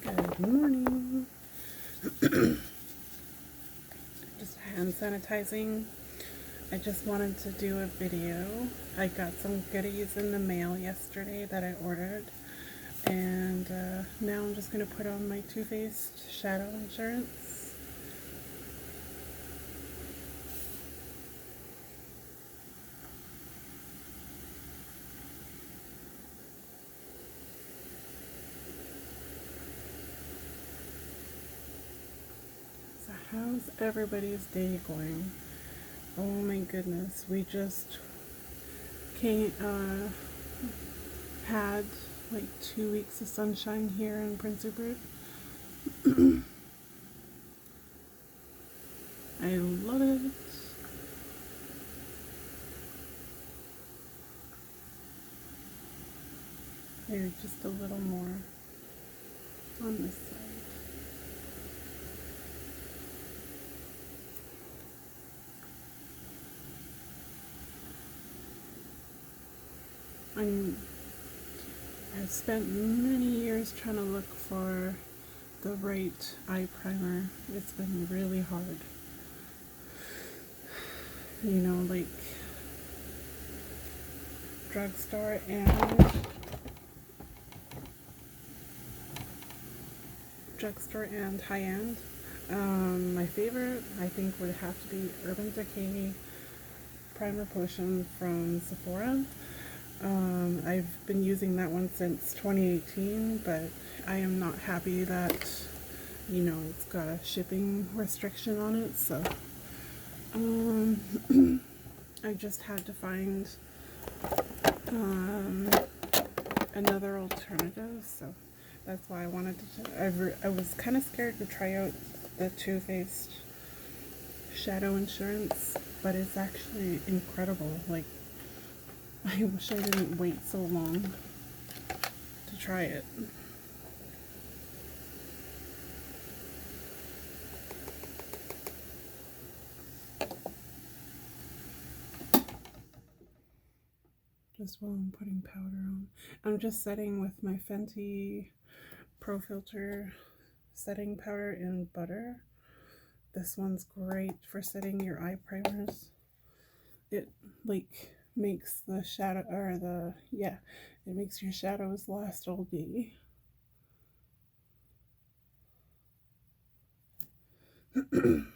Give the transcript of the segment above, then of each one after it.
Good morning. Just hand sanitizing. I just wanted to do a video. I got some goodies in the mail yesterday that I ordered, and now I'm just going to put on my Too Faced shadow insurance. How's everybody's day going? Oh my goodness, we just had like 2 weeks of sunshine here in Prince Rupert. I love it. Maybe just a little more on this side. I've spent many years trying to look for the right eye primer. It's been really hard. You know, like drugstore and high-end. My favorite, I think, would have to be Urban Decay Primer Potion from Sephora. I've been using that one since 2018, but I am not happy that, you know, it's got a shipping restriction on it, so I just had to find another alternative, so that's why I wanted to. I was kind of scared to try out the Too Faced shadow insurance, but it's actually incredible. Like, I wish I didn't wait so long to try it. Just while I'm putting powder on. I'm just setting with my Fenty Pro Filter setting powder in butter. This one's great for setting your eye primers. It makes the shadow, it makes your shadows last all day. Turn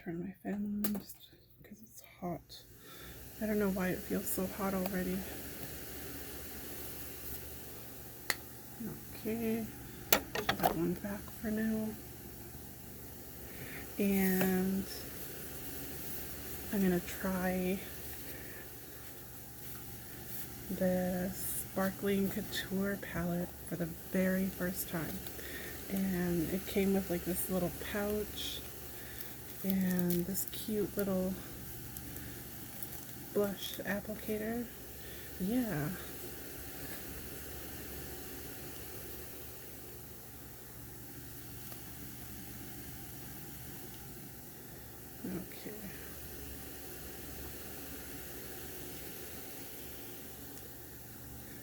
my fan on just because it's hot. I don't know why it feels so hot already. Okay, put that one back for now. And I'm gonna try the Sparkling Couture palette for the very first time. And it came with like this little pouch and this cute little blush applicator. Yeah. Okay.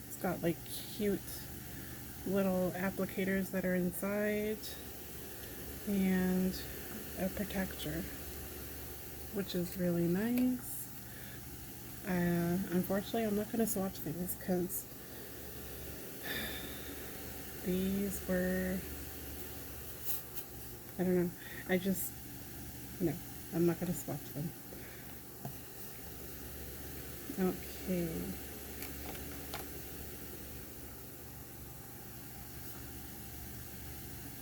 It's got like cute little applicators that are inside and a protector, which is really nice. Unfortunately, I'm not going to swatch these because these were, I don't know, no, I'm not going to swatch them. Okay.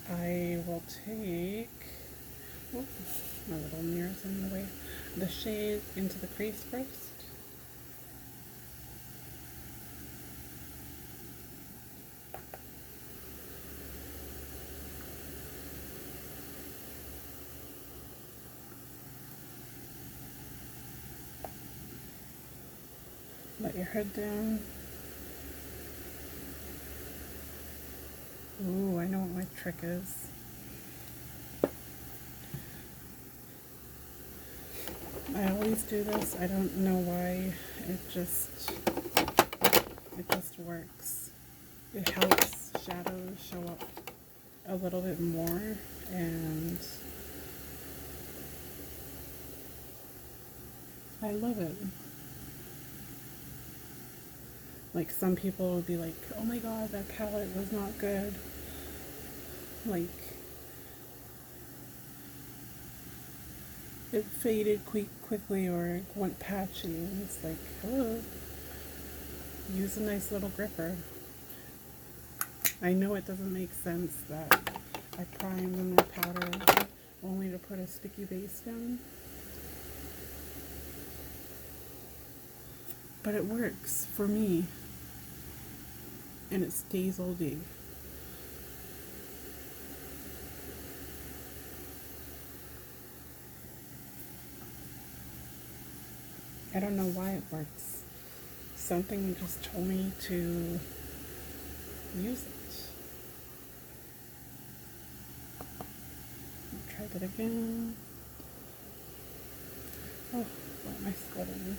I will take, oh, my little mirror's in the way, the shade Into the Crease first. Let your head down. Ooh, I know what my trick is. I always do this. I don't know why. It just works. It helps shadows show up a little bit more, and I love it. Like, some people would be like, oh my god, that palette was not good. Like, it faded quickly, or it went patchy. And it's like, hello, use a nice little gripper. I know it doesn't make sense that I primed in my powder only to put a sticky base down, but it works for me, and it stays all day. I don't know why it works. Something just told me to use it. Try that again. Oh, why am I sweating?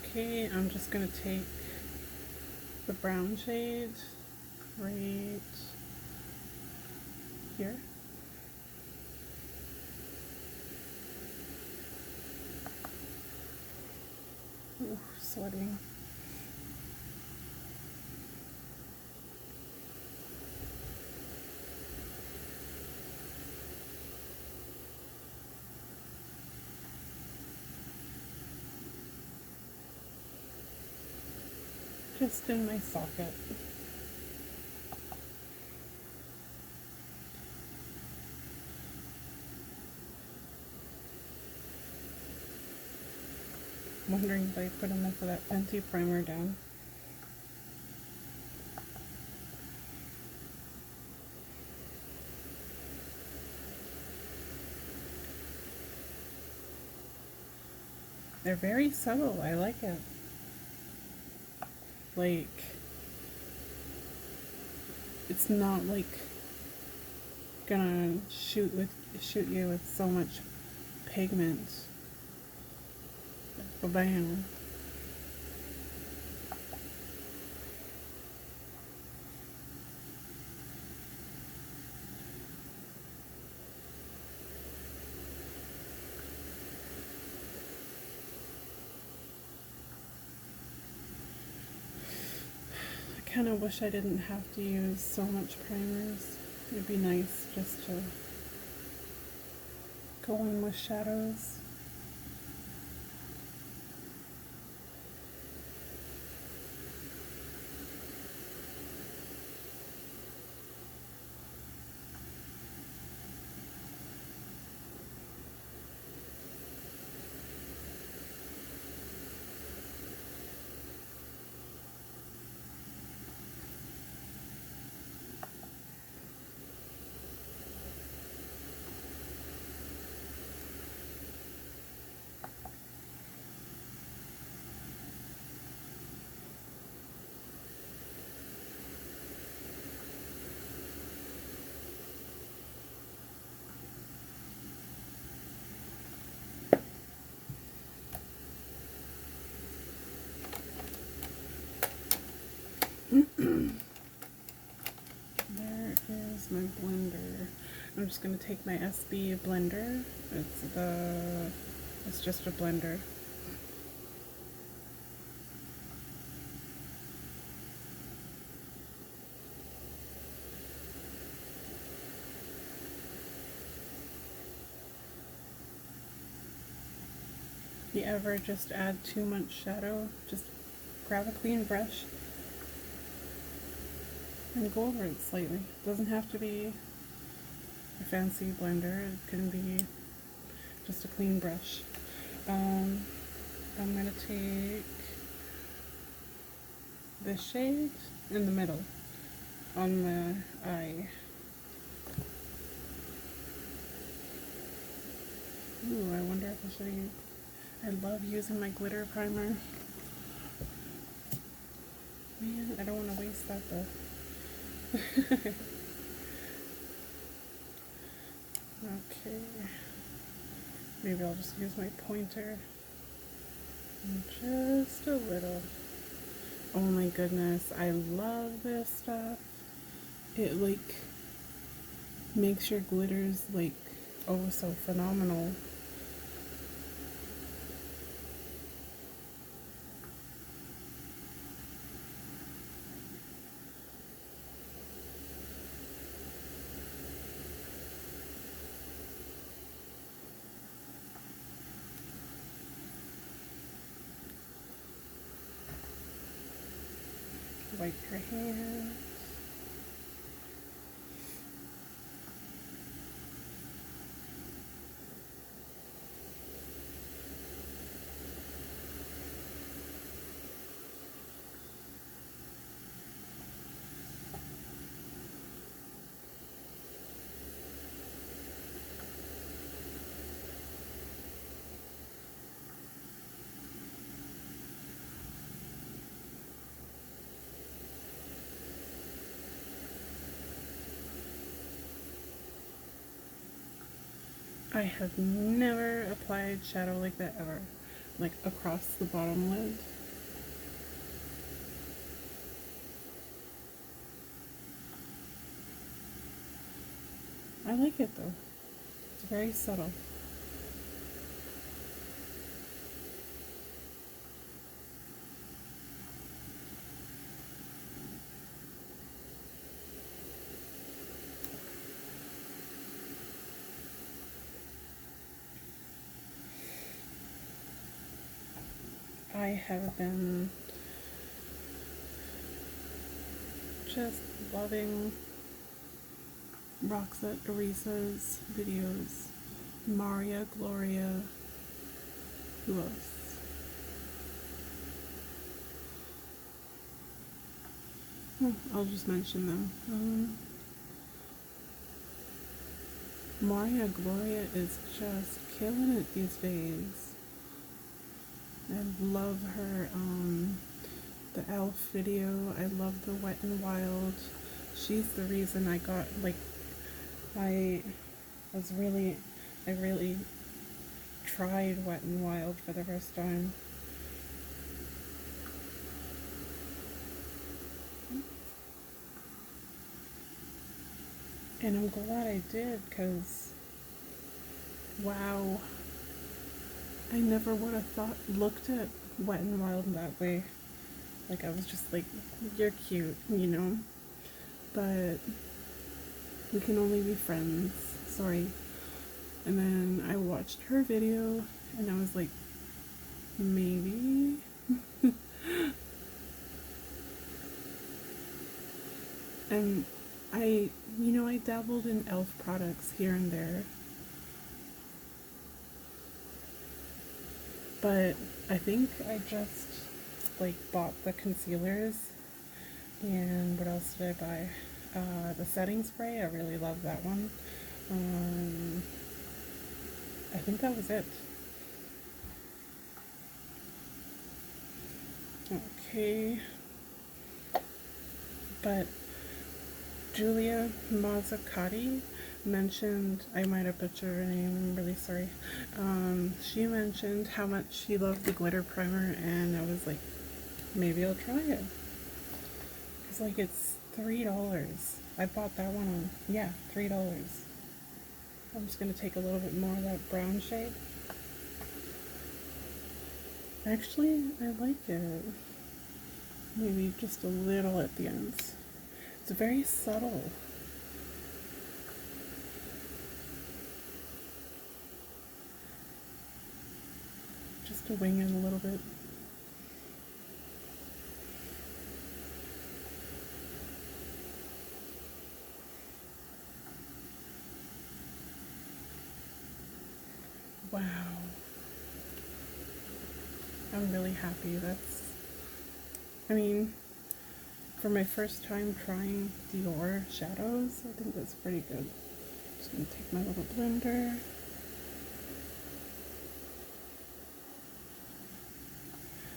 Okay, I'm just gonna take the brown shade right here. Ooh, sweating. Just in my socket. Wondering if I put enough of that Fenty primer down. They're very subtle. I like it. Like, it's not like gonna shoot you with so much pigment. Bam. I kind of wish I didn't have to use so much primers. It'd be nice just to go in with shadows. There is my blender. I'm just going to take my SB blender. It's just a blender. If you ever just add too much shadow, just grab a clean brush and go over it slightly. It doesn't have to be a fancy blender, it can be just a clean brush. I'm going to take this shade in the middle on the eye. Ooh, I wonder if I should use... I love using my glitter primer. Man, I don't want to waste that though. Okay. Maybe I'll just use my pointer. And just a little. Oh my goodness, I love this stuff. It like makes your glitters like oh so phenomenal. Wipe your hands. I have never applied shadow like that ever. Like across the bottom lid. I like it though. It's very subtle. I have been just loving Roxette Arisa's videos. Maria, Gloria, who else? I'll just mention them. Maria Gloria is just killing it these days. I love her, the Elf video. I love the Wet n Wild. She's the reason I got, like, I really tried Wet n Wild for the first time. And I'm glad I did, because, wow, I never would have looked at Wet n Wild that way. Like, I was just like, you're cute, you know? But we can only be friends. Sorry. And then I watched her video, and I was like, maybe? And I dabbled in Elf products here and there. But I think I just, like, bought the concealers. And what else did I buy? The setting spray. I really love that one. I think that was it. Okay. But Julia Mazzacati mentioned, I might have butchered her name, I'm really sorry. She mentioned how much she loved the glitter primer, and I was like, maybe I'll try it. It's like, it's $3. I bought that one on, yeah, $3. I'm just going to take a little bit more of that brown shade. Actually, I like it. Maybe just a little at the ends. It's very subtle. Just to wing it a little bit. Wow. I'm really happy. I mean, for my first time trying Dior shadows, I think that's pretty good. Just gonna take my little blender.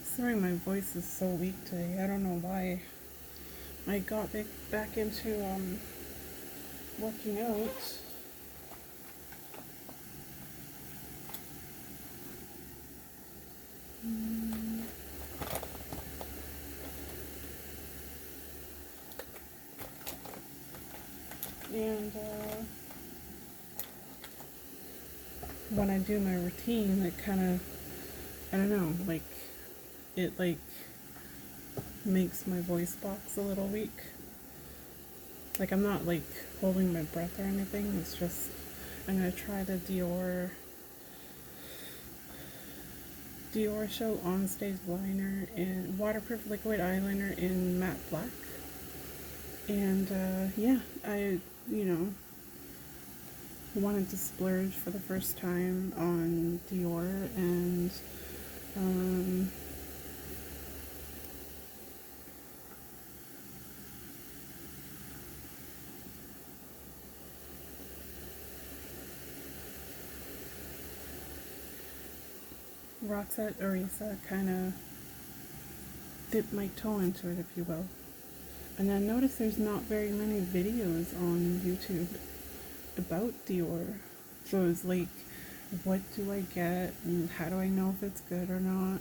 Sorry, my voice is so weak today. I don't know why. I got back into working out. And when I do my routine, it kind of, I don't know, like, it like makes my voice box a little weak. Like, I'm not like holding my breath or anything, it's just, I'm going to try the Dior Show On Stage liner in waterproof liquid eyeliner in matte black. And yeah, I, wanted to splurge for the first time on Dior, and Roxette Arisa kind of dipped my toe into it, if you will. And I noticed there's not very many videos on YouTube about Dior. So it's like, what do I get and how do I know if it's good or not?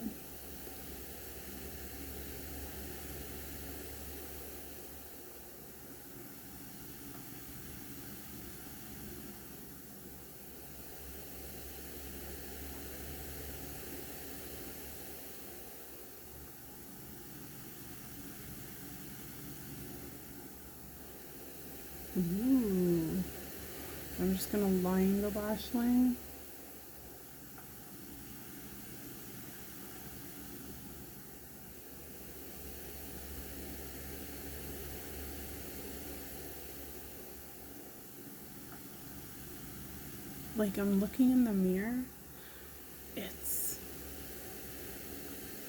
Ooh. I'm just gonna line the lash line. Like, I'm looking in the mirror, it's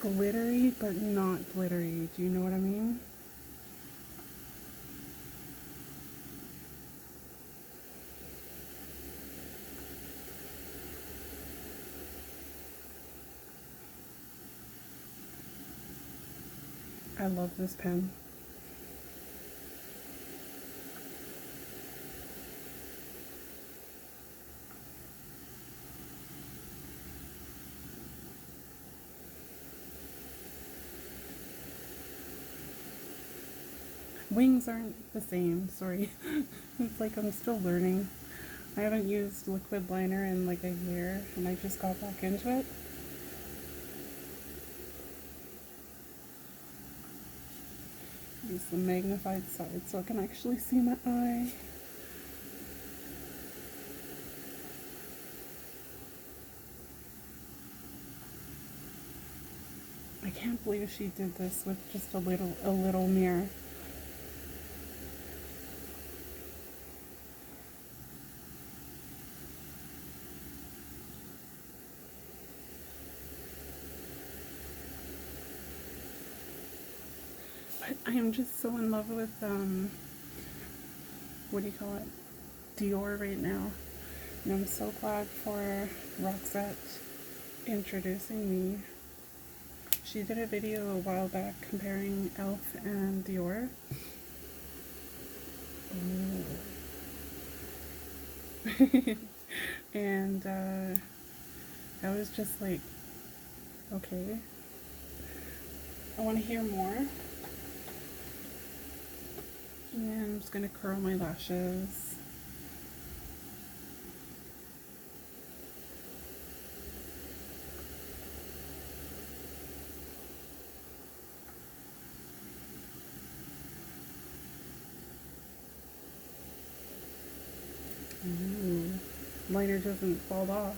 glittery but not glittery. Do you know what I mean? I love this pen. Wings aren't the same, sorry. It's like I'm still learning. I haven't used liquid liner in like a year, and I just got back into it. Use the magnified side so I can actually see my eye. I can't believe she did this with just a little mirror. But I am just so in love with what do you call it? Dior right now. And I'm so glad for Roxette introducing me. She did a video a while back comparing Elf and Dior. And I was just like, okay, I want to hear more. And I'm just going to curl my lashes. Ooh, liner doesn't fall off.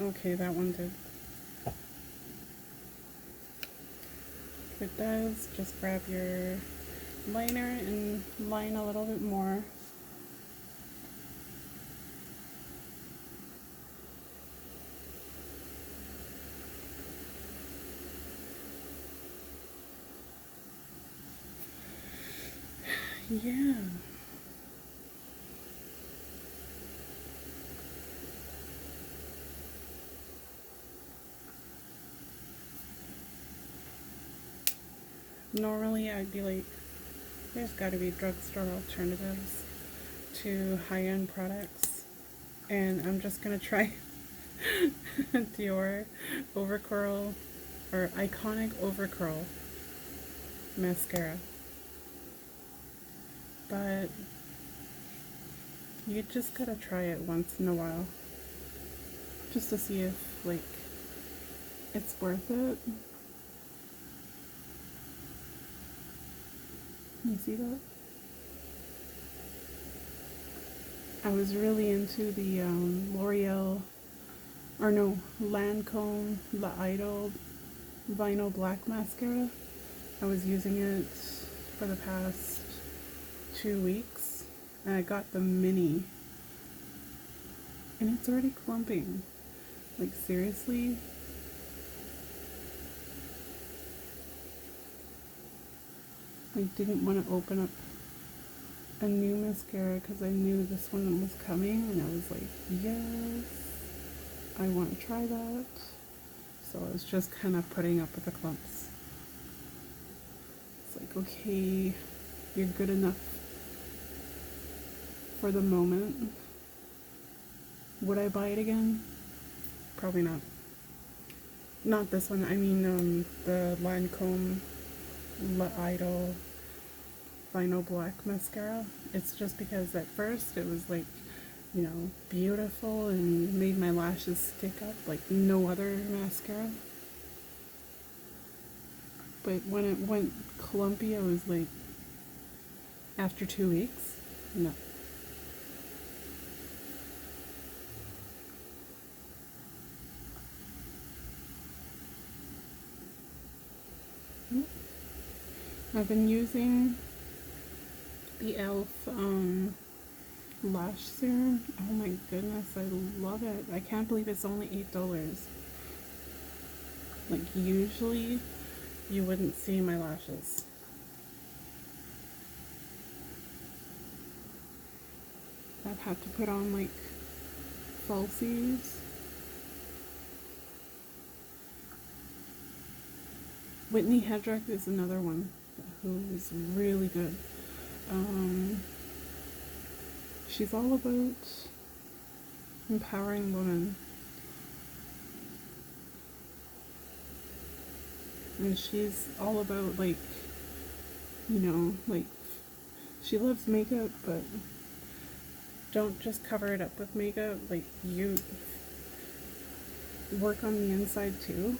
Okay, that one did. If it does, just grab your liner and line a little bit more. Yeah. Normally I'd be like, there's got to be drugstore alternatives to high-end products. And I'm just gonna try Dior Overcurl or Iconic Overcurl Mascara. But you just gotta try it once in a while. Just to see if, like, it's worth it. You see that? I was really into the L'Oreal, or no, Lancome La Idol Vinyl Black Mascara. I was using it for the past 2 weeks, and I got the mini, and it's already clumping. Like, seriously? I didn't want to open up a new mascara because I knew this one was coming, and I was like, yes, I want to try that. So I was just kind of putting up with the clumps. It's like, okay, you're good enough for the moment. Would I buy it again? Probably not. Not this one. I mean, the Lancome La Idol Vinyl Black Mascara. It's just because at first it was like, you know, beautiful and made my lashes stick up like no other mascara. But when it went clumpy, I was like, after 2 weeks, no. I've been using the Elf lash serum. Oh my goodness, I love it. I can't believe it's only $8. Like, usually you wouldn't see my lashes. I've had to put on like falsies. Whitney Hedrick is another one who is really good. She's all about empowering women. And she's all about, like, you know, like, she loves makeup, but don't just cover it up with makeup. Like, you work on the inside too.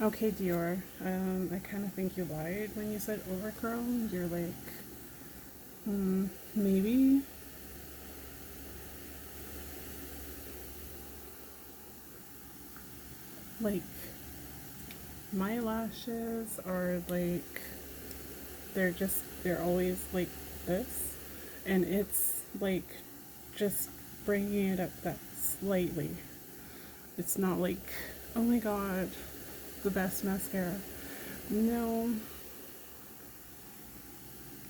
Okay, Dior, I kind of think you lied when you said overcurl. You're like, maybe. Like, my lashes are like, they're always like this, and it's like just bringing it up that slightly. It's not like, oh my god, the best mascara. No.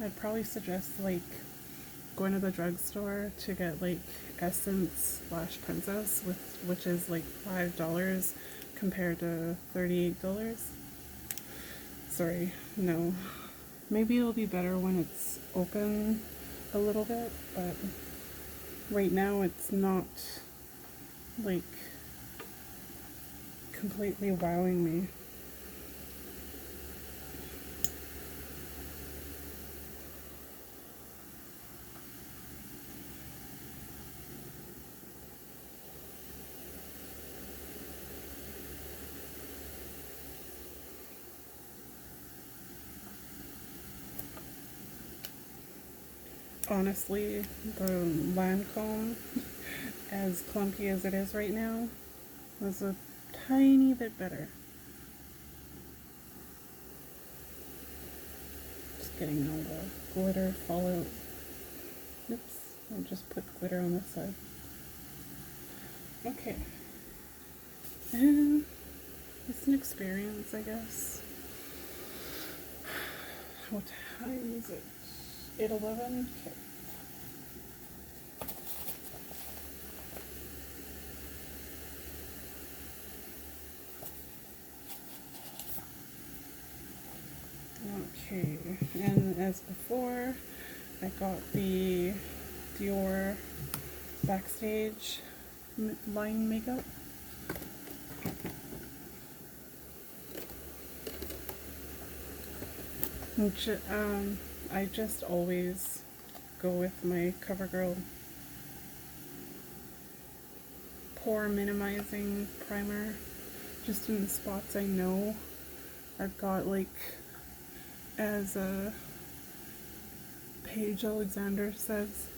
I'd probably suggest like going to the drugstore to get like Essence Lash Princess, which is like $5 compared to $38. Sorry, no. Maybe it'll be better when it's open a little bit, but right now it's not like completely wowing me. Honestly, the Lancome, as clumpy as it is right now, was a tiny bit better. Just getting all the glitter fall out. Oops, I just put glitter on this side. Okay. And it's an experience, I guess. What time is it? 8:11? Okay. as before. I got the Dior Backstage line makeup. Which, I just always go with my CoverGirl pore minimizing primer, just in the spots I know. I've got, like, as Paige Alexander says,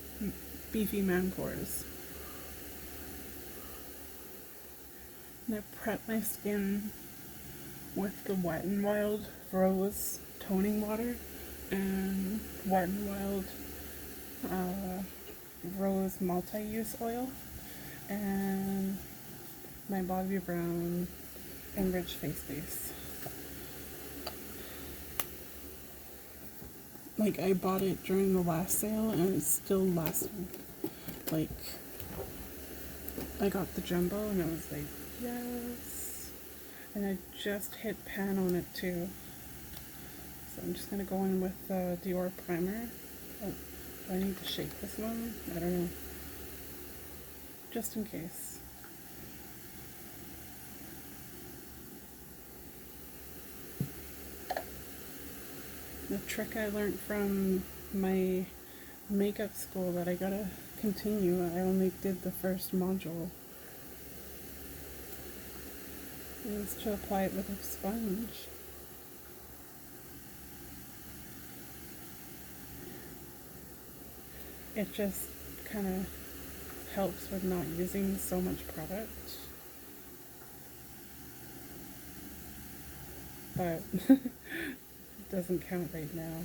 beefy man pores. And I prep my skin with the Wet n Wild Rose toning water and Wet n Wild Rose multi-use oil and my Bobbi Brown Enriched Face Base. Like, I bought it during the last sale and it's still lasting. Like, I got the jumbo and I was like, yes. And I just hit pan on it too. So I'm just gonna go in with Dior primer. Oh, do I need to shake this one? I don't know. Just in case. The trick I learned from my makeup school that I gotta continue. I only did the first module. Is to apply it with a sponge. It just kind of helps with not using so much product. But it doesn't count right now.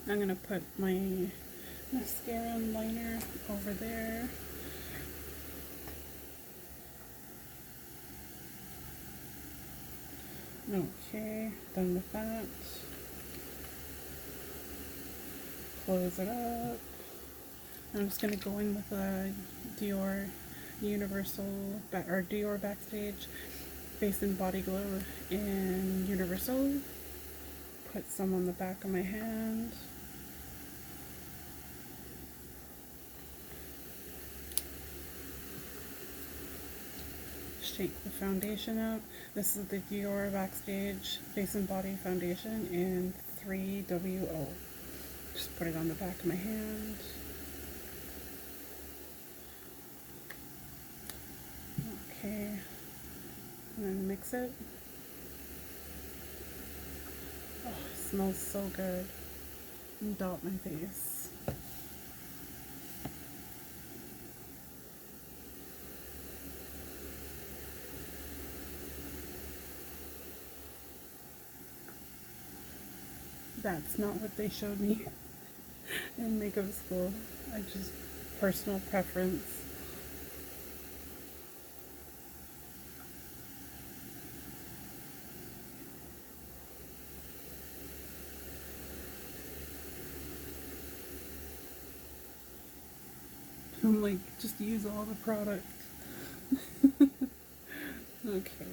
I'm going to put my mascara and liner over there. Okay, done with that. Close it up. I'm just going to go in with a Dior Dior Backstage Face and Body Glow in Universal. Put some on the back of my hand. Shake the foundation up. This is the Dior Backstage Face and Body Foundation in 3WO. Just put it on the back of my hand. Okay. And then mix it. Oh, it smells so good. And dot my face. That's not what they showed me in makeup school. I just, personal preference. I'm like, just use all the product. Okay.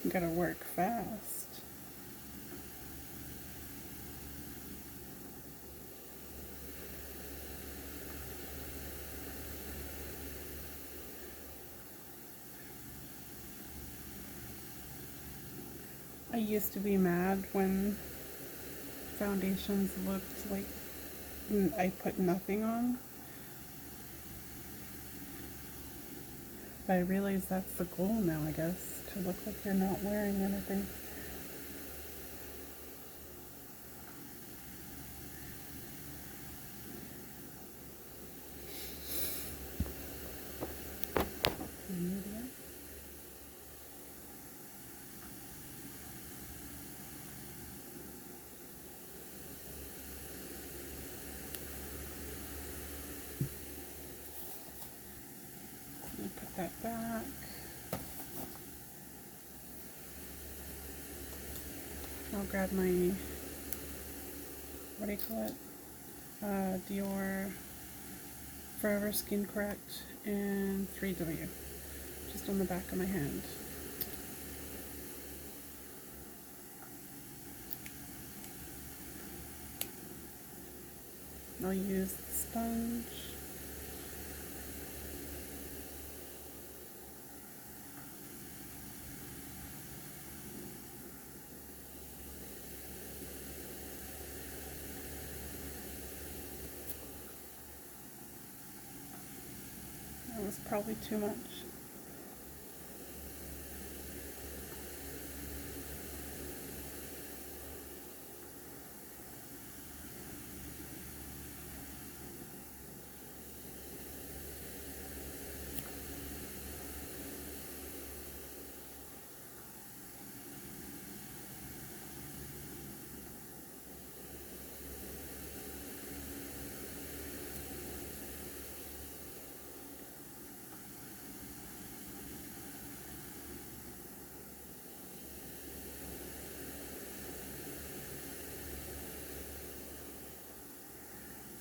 Gotta work fast. I used to be mad when foundations looked like I put nothing on. But I realize that's the goal now, I guess, to look like you're not wearing anything. Put that back. I'll grab my, what do you call it? Dior Forever Skin Correct and 3W, just on the back of my hand. I'll use the sponge. That was probably too much.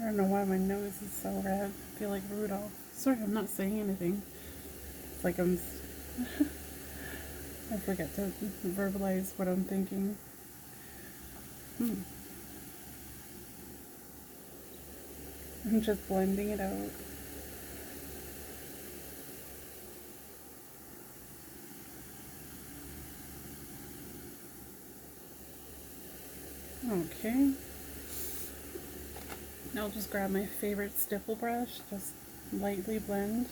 I don't know why my nose is so red. I feel like Rudolph. Sorry, I'm not saying anything. It's like I forget to verbalize what I'm thinking. I'm just blending it out. Okay. I'll just grab my favorite stipple brush, just lightly blend.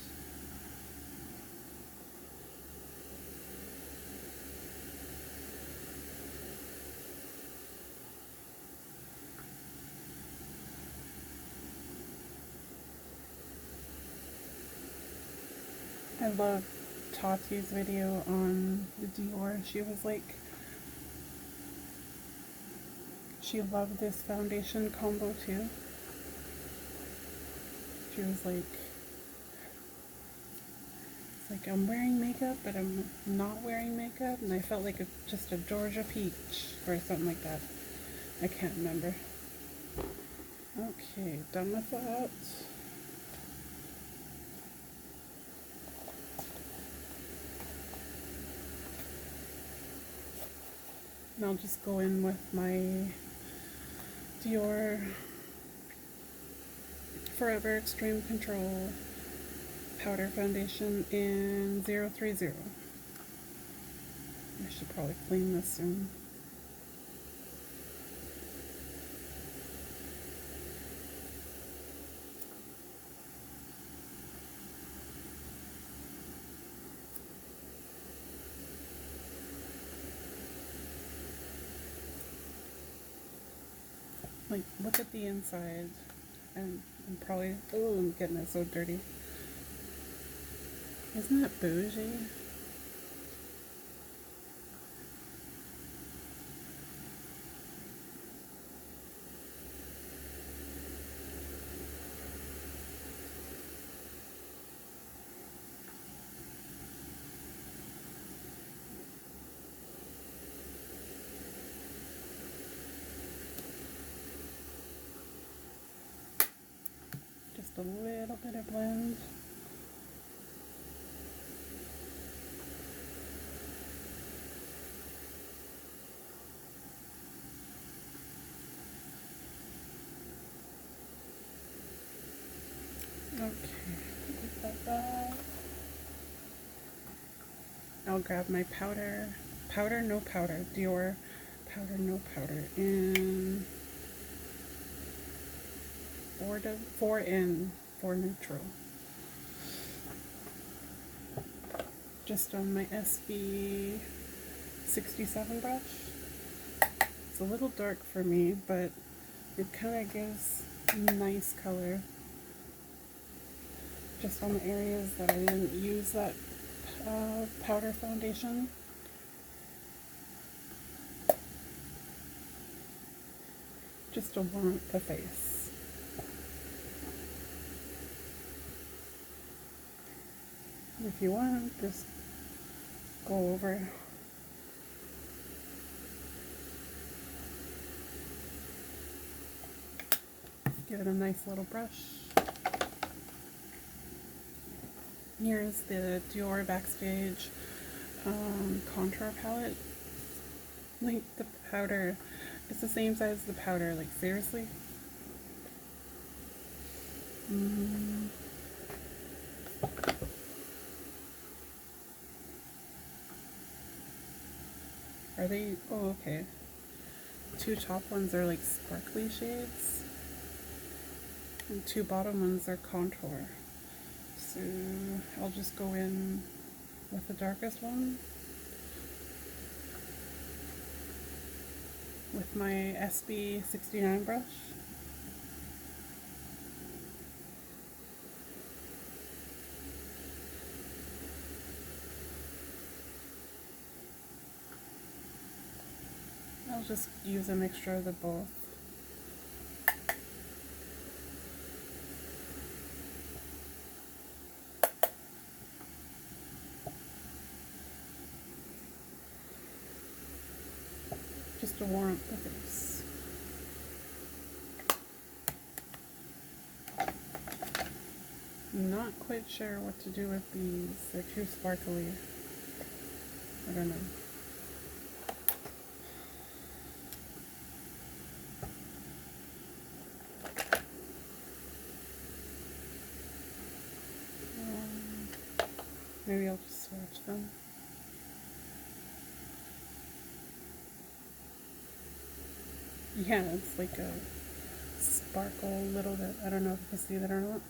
I love Tati's video on the Dior. She was like, she loved this foundation combo too. She was like, it's like I'm wearing makeup, but I'm not wearing makeup, and I felt like just a Georgia peach or something like that. I can't remember. Okay, done with that. And I'll just go in with my Dior Forever Extreme Control Powder Foundation in 030. I should probably clean this soon. Like, look at the inside, and I'm probably, oh, I'm getting it so dirty. Isn't that bougie? Just a little bit of blend. Okay, put that back. I'll grab my powder. Powder No Powder. Dior Powder No Powder in 4N, 4 neutral. Just on my SB67 brush. It's a little dark for me, but it kind of gives nice color. Just on the areas that I didn't use that powder foundation. Just to warm the face. If you want, just go over. Give it a nice little brush. Here's the Dior Backstage Contour palette. Like the powder, it's the same size as the powder, like seriously. Are they? Oh, okay. 2 top ones are like sparkly shades, and 2 bottom ones are contour. So I'll just go in with the darkest one with my SB69 brush. I'll just use a mixture of the both. Just to warm the face. I'm not quite sure what to do with these. They're too sparkly. I don't know. Maybe I'll just swatch them. Yeah, it's like a sparkle a little bit. I don't know if you can see that or not.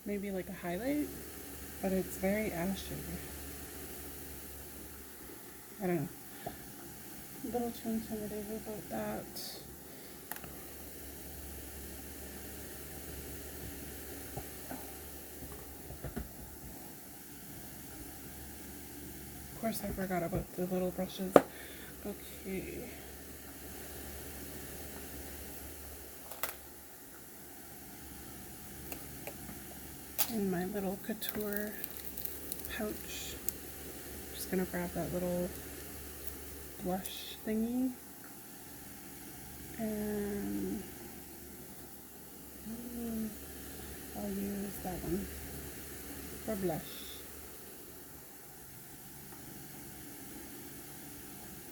Maybe like a highlight, but it's very ashy. I don't know. A little too intimidated about that. Of course I forgot about the little brushes. Okay. In my little couture pouch, just gonna grab that little blush thingy and I'll use that one for blush.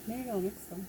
Maybe I'll mix them.